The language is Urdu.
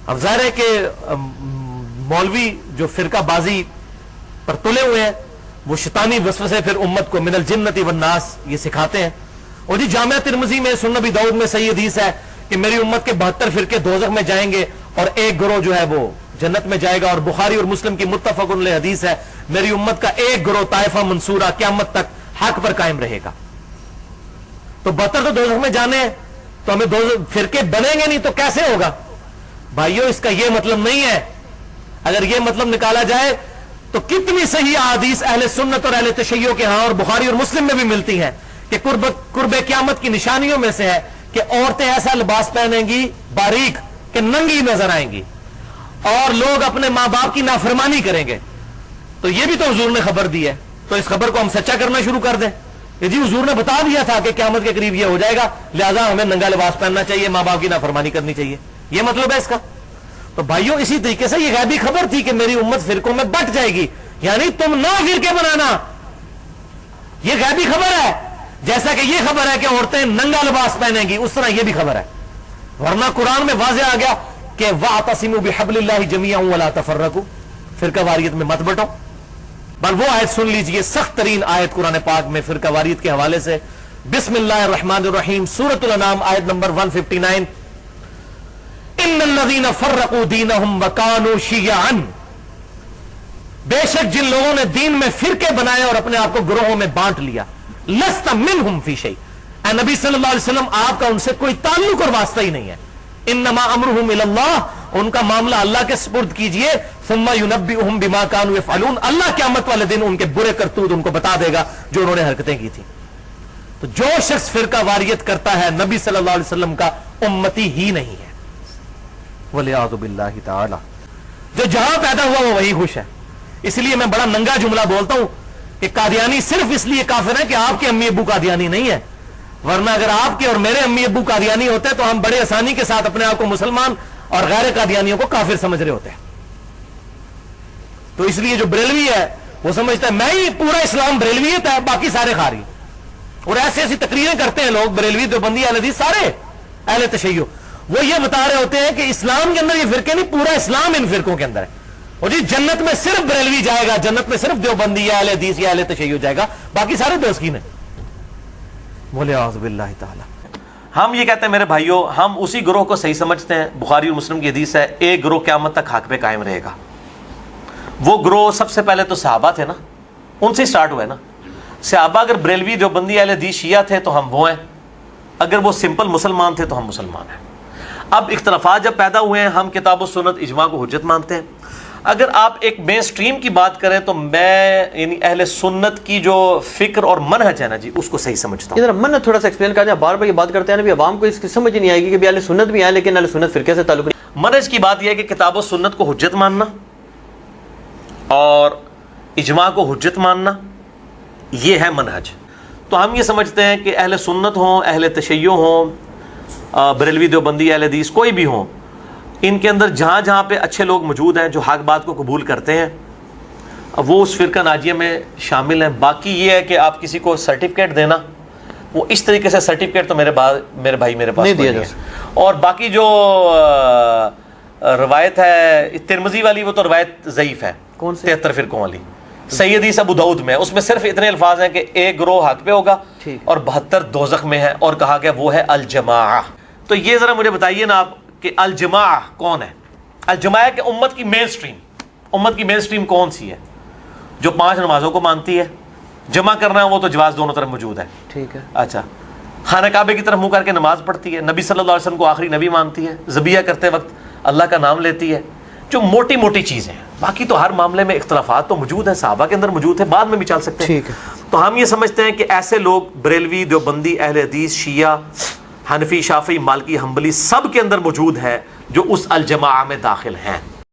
اب ظاہر ہے کہ مولوی جو فرقہ بازی پر تلے ہوئے ہیں وہ شیطانی وسوسے پھر امت کو من الجنت والناس یہ سکھاتے ہیں. اور جی جامعہ ترمذی میں سنن نبی داؤد میں صحیح حدیث ہے کہ میری امت کے 72 فرقے دوزخ میں جائیں گے اور ایک گروہ جو ہے وہ جنت میں جائے گا. اور بخاری اور مسلم کی متفق علیہ حدیث ہے میری امت کا ایک گروہ طائفہ منصورہ قیامت تک حق پر قائم رہے گا. تو 72 تو دوزخ میں جانے ہیں تو ہمیں فرقے بنیں گے نہیں تو کیسے ہوگا بھائیو؟ اس کا یہ مطلب نہیں ہے. اگر یہ مطلب نکالا جائے تو کتنی صحیح احادیث اہل سنت اور اہل تشیع کے ہاں اور بخاری اور مسلم میں بھی ملتی ہیں کہ قرب قیامت کی نشانیوں میں سے ہے کہ عورتیں ایسا لباس پہنیں گی باریک کہ ننگی نظر آئیں گی اور لوگ اپنے ماں باپ کی نافرمانی کریں گے. تو یہ بھی تو حضور نے خبر دی ہے, تو اس خبر کو ہم سچا کرنا شروع کر دیں کہ جی حضور نے بتا دیا تھا کہ قیامت کے قریب یہ ہو جائے گا, لہذا ہمیں ننگا لباس پہننا چاہیے, ماں باپ کی نافرمانی کرنی چاہیے, یہ مطلب ہے اس کا. تو بھائیوں اسی طریقے سے یہ غیبی خبر تھی کہ میری امت فرقوں میں بٹ جائے گی, یعنی تم 9 فرقے بنانا, یہ غیبی خبر ہے. جیسا کہ یہ خبر ہے کہ عورتیں ننگا لباس پہنیں گی, اس طرح یہ بھی خبر ہے. ورنہ قرآن میں واضح آ گیا کہ وَاعْتَصِمُوا بِحَبْلِ اللَّهِ جَمِيعًا وَلَا تَفَرَّقُوا, فرقہ واریت میں مت بٹو. بل وہ آیت سن لیجئے, سخت ترین آیت قرآن پاک میں فرقہ واریت کے حوالے سے. بسم اللہ الرحمن الرحیم, سورۃ الانعام آیت نمبر 159. ان الذین فرقوا دینہم وکانوا شیعا, بے شک جن لوگوں نے دین میں فرقے بنائے اور اپنے آپ کو گروہوں میں بانٹ لیا, لست منہم فی شیء, اے نبی صلی اللہ علیہ وسلم آپ کا ان سے کوئی تعلق اور واسطہ ہی نہیں ہے. انما امرہم الی اللہ, ان کا معاملہ اللہ کے سپرد کیجئے. ثم ینبئہم بما کانوا یفعلون, اللہ قیامت والے دن ان کے برے کرتوت ان کو بتا دے گا جو انہوں نے حرکتیں کی تھی. تو جو شخص فرقہ واریت کرتا ہے نبی صلی اللہ علیہ وسلم کا امتی ہی نہیں ہے, والعیاذ باللہ تعالی. جو جہاں پیدا ہوا وہ وہی خوش ہے. اس لیے میں بڑا ننگا جملہ بولتا ہوں کہ قادیانی صرف اس لیے کافر ہے کہ آپ کے امی ابو قادیانی نہیں ہے, ورنہ اگر آپ کے اور میرے امی ابو قادیانی ہوتے تو ہم بڑے آسانی کے ساتھ اپنے آپ کو مسلمان اور غیر قادیانیوں کو کافر سمجھ رہے ہوتے ہیں. تو اس لیے جو بریلوی ہے وہ سمجھتا ہے میں ہی پورا اسلام بریلویت ہے, باقی سارے خاری, اور ایسی ایسی تقریریں کرتے ہیں لوگ بریلوی دیوبندی اہل حدیث سارے اہل تشیع, وہ یہ بتا رہے ہوتے ہیں کہ اسلام کے اندر یہ فرقے نہیں, پورا اسلام ان فرقوں کے اندر ہے. اور جی جنت میں صرف بریلوی جائے گا, جنت میں صرف دیوبندی یا اہل حدیث یا اہل تشیع جائے گا, باقی سارے دوسکین ہیں. بولے اعوذ باللہ تعالی. ہم یہ کہتے ہیں میرے بھائیوں, ہم اسی گروہ کو صحیح سمجھتے ہیں. بخاری اور مسلم کی حدیث ہے ایک گروہ قیامت تک حق پہ قائم رہے گا. وہ گروہ سب سے پہلے تو صحابہ تھے نا, ان سے سٹارٹ ہوئے نا. صحابہ اگر بریلوی دیوبندی اہل حدیث شیعہ تھے تو ہم وہ ہیں, اگر وہ سمپل مسلمان تھے تو ہم مسلمان ہیں. اب اختلافات جب پیدا ہوئے ہیں ہم کتاب و سنت اجماع کو حجت مانتے ہیں. اگر آپ ایک مین سٹریم کی بات کریں تو میں یعنی اہل سنت کی جو فکر اور منہج ہے نا جی اس کو صحیح سمجھتا ہوں. ادھر منہج تھوڑا سا ایکسپلین کر دیں, بار بار یہ بات کرتے ہیں نا عوام کو اس کی سمجھ نہیں آئے گی کہ اہل سنت بھی ہیں لیکن اہل سنت فرقے سے تعلق نہیں. منہج کی بات یہ ہے کہ کتاب و سنت کو حجت ماننا اور اجماع کو حجت ماننا, یہ ہے منہج. تو ہم یہ سمجھتے ہیں کہ اہل سنت ہوں, اہل تشیع ہوں, بریلوی دیوبندی اہل حدیث کوئی بھی ہوں, ان کے اندر جہاں جہاں پہ اچھے لوگ موجود ہیں جو حق بات کو قبول کرتے ہیں وہ اس فرقہ ناجیہ میں شامل ہیں. باقی یہ ہے کہ آپ کسی کو سرٹیفکیٹ دینا, وہ اس طریقے سے سرٹیفکیٹ تو میرے بھائی میرے پاس نہیں دیا جائے. اور باقی جو روایت ہے ترمذی والی وہ تو روایت ضعیف ہے, کون سی 73 فرقوں والی, صحیح حدیث ابو داؤد میں, اس میں صرف اتنے الفاظ ہیں کہ ایک گروہ حق پہ ہوگا اور 72 دوزخ میں ہے, اور کہا گیا وہ ہے الجماعہ. تو یہ ذرا مجھے بتائیے نا آپ کہ الجماعہ کون ہے؟ الجماعہ کہ امت کی مین سٹریم, امت کی مین سٹریم کون سی ہے؟ جو 5 نمازوں کو مانتی ہے, جمع کرنا ہے وہ تو جواز دونوں طرف موجود ہے. ٹھیک ہے. اچھا, خانہ کعبے کی طرف منہ کر کے نماز پڑھتی ہے, نبی صلی اللہ علیہ وسلم کو آخری نبی مانتی ہے, ذبیحہ کرتے وقت اللہ کا نام لیتی ہے, جو موٹی موٹی چیزیں ہیں. باقی تو ہر معاملے میں اختلافات تو موجود ہیں, صحابہ کے اندر موجود ہے, بعد میں بھی چل سکتے ہیں. ٹھیک ہے. تو ہم یہ سمجھتے ہیں کہ ایسے لوگ بریلوی دیوبندی اہل حدیث شیعہ حنفی شافعی مالکی حنبلی سب کے اندر موجود ہے جو اس الجماعہ میں داخل ہیں.